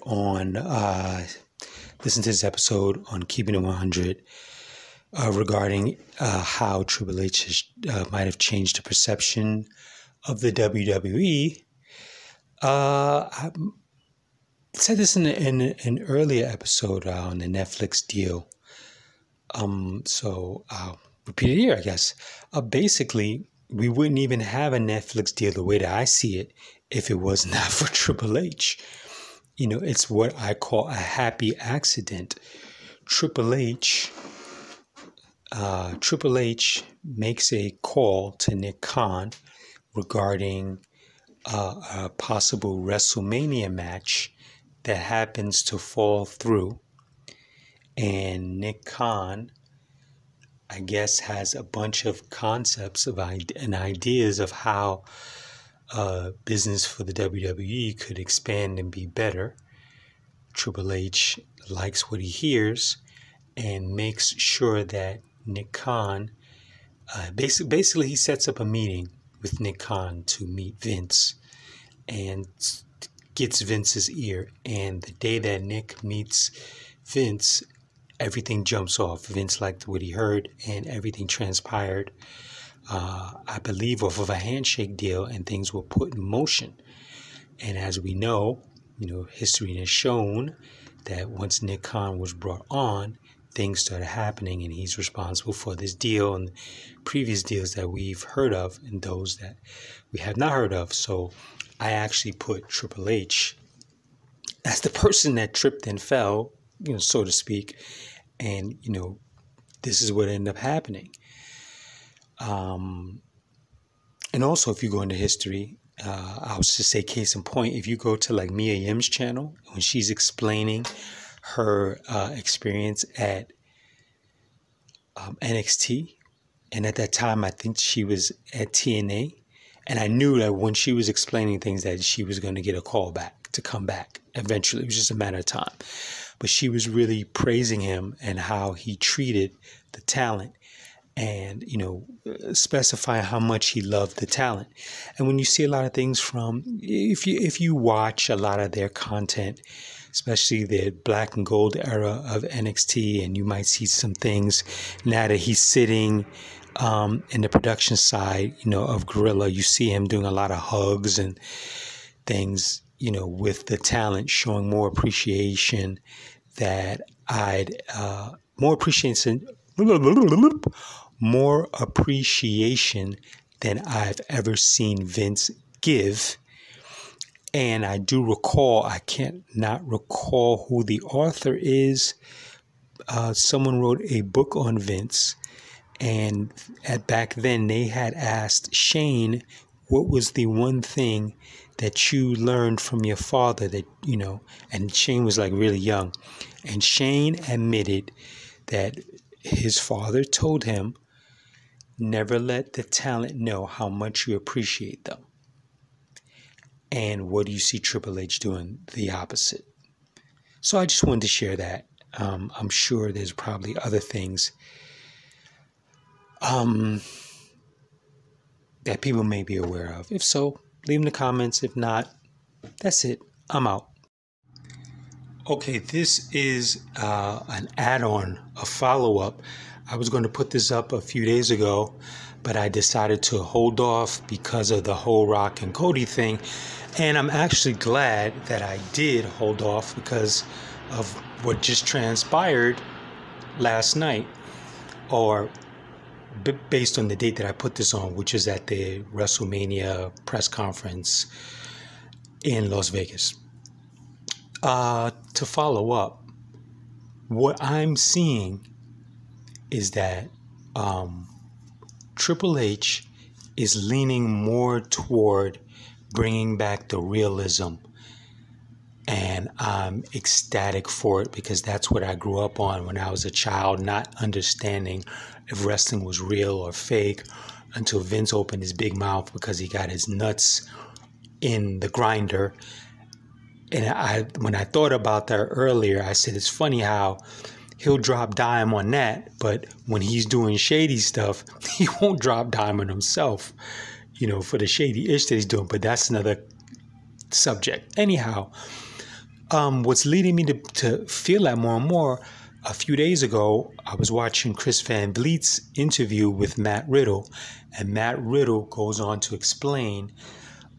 on listen to this episode on Keeping It 100 regarding how Triple H might have changed the perception of the WWE. I said this in an earlier episode on the Netflix deal. So I'll repeat it here, I guess. Basically, we wouldn't even have a Netflix deal the way that I see it if it was not for Triple H. You know, it's what I call a happy accident. Triple H makes a call to Nick Khan regarding a possible WrestleMania match that happens to fall through. And Nick Khan, I guess, has a bunch of concepts and ideas of how business for the WWE could expand and be better. Triple H likes what he hears and makes sure that Nick Khan, basically he sets up a meeting with Nick Khan to meet Vince and gets Vince's ear. And the day that Nick meets Vince, everything jumps off. Vince liked what he heard and everything transpired, I believe, off of a handshake deal, and things were put in motion. And as we know, history has shown that once Nick Khan was brought on, things started happening, and he's responsible for this deal and previous deals that we've heard of and those that we have not heard of. So I actually put Triple H as the person that tripped and fell, so to speak. And, this is what ended up happening. And also, if you go into history, I'll just say case in point, if you go to like Mia Yim's channel, when she's explaining her experience at NXT, and at that time, I think she was at TNA, and I knew that when she was explaining things that she was going to get a call back to come back eventually. It was just a matter of time. But she was really praising him and how he treated the talent, and, specify how much he loved the talent. And when you see a lot of things from, if you watch a lot of their content, especially the black and gold era of NXT, and you might see some things now that he's sitting in the production side, of Gorilla, you see him doing a lot of hugs and things, with the talent, showing more appreciation that more appreciation than I've ever seen Vince give. And I do recall, I can't not recall who the author is. Someone wrote a book on Vince, and back then they had asked Shane, what was the one thing that you learned from your father that, and Shane was like really young. And Shane admitted that his father told him, never let the talent know how much you appreciate them. And what do you see Triple H doing? The opposite. So I just wanted to share that. I'm sure there's probably other things that people may be aware of. If so, leave in the comments. If not, that's it. I'm out. Okay, this is an add-on, a follow-up. I was going to put this up a few days ago, but I decided to hold off because of the whole Rock and Cody thing. And I'm actually glad that I did hold off because of what just transpired last night, or based on the date that I put this on, which is at the WrestleMania press conference in Las Vegas. To follow up, what I'm seeing is that Triple H is leaning more toward bringing back the realism, and I'm ecstatic for it because that's what I grew up on when I was a child, not understanding if wrestling was real or fake until Vince opened his big mouth because he got his nuts in the grinder. And when I thought about that earlier, I said, it's funny how he'll drop dime on that, but when he's doing shady stuff, he won't drop dime on himself, for the shady ish that he's doing. But that's another subject. Anyhow, What's leading me to feel that more and more, a few days ago, I was watching Chris Van Vliet's interview with Matt Riddle, and Matt Riddle goes on to explain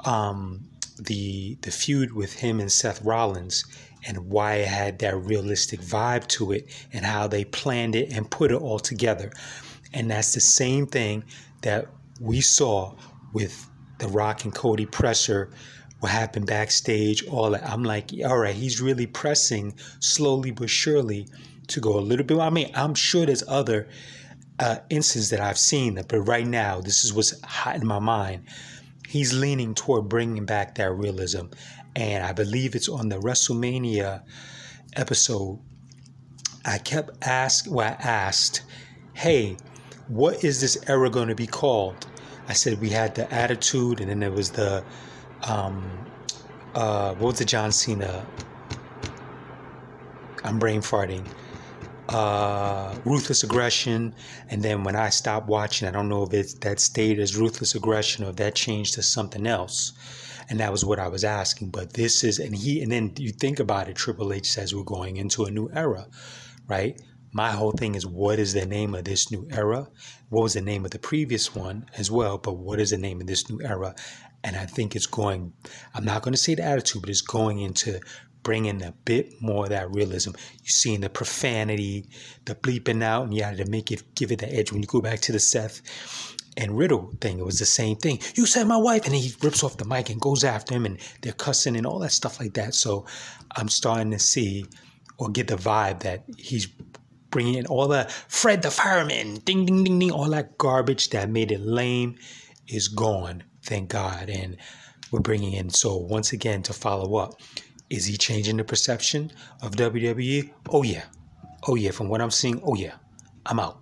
the feud with him and Seth Rollins and why it had that realistic vibe to it and how they planned it and put it all together. And that's the same thing that we saw with The Rock and Cody Presser, what happened backstage, all that. I'm like, all right, he's really pressing slowly but surely to go a little bit. I mean, I'm sure there's other instances that I've seen, but right now, this is what's hot in my mind. He's leaning toward bringing back that realism. And I believe it's on the WrestleMania episode. I asked, hey, what is this era going to be called? I said we had the Attitude, and then there was the, what was the John Cena? I'm brain farting. Ruthless Aggression, and then when I stopped watching, I don't know if that stayed as Ruthless Aggression or if that changed to something else, and that was what I was asking. But this is, and then you think about it, Triple H says we're going into a new era, right? My whole thing is, what is the name of this new era? What was the name of the previous one as well, but what is the name of this new era? And I think it's going, I'm not going to say the Attitude, but it's going into bringing a bit more of that realism. You seeing the profanity, the bleeping out, and you had to give it the edge. When you go back to the Seth and Riddle thing, it was the same thing. You said my wife, and then he rips off the mic and goes after him, and they're cussing and all that stuff like that. So I'm starting to see or get the vibe that he's bringing in all the Fred the Fireman, ding, ding, ding, ding, all that garbage that made it lame is gone, thank God. And we're bringing in, so once again, to follow up, is he changing the perception of WWE? Oh, yeah. Oh, yeah. From what I'm seeing, oh, yeah. I'm out.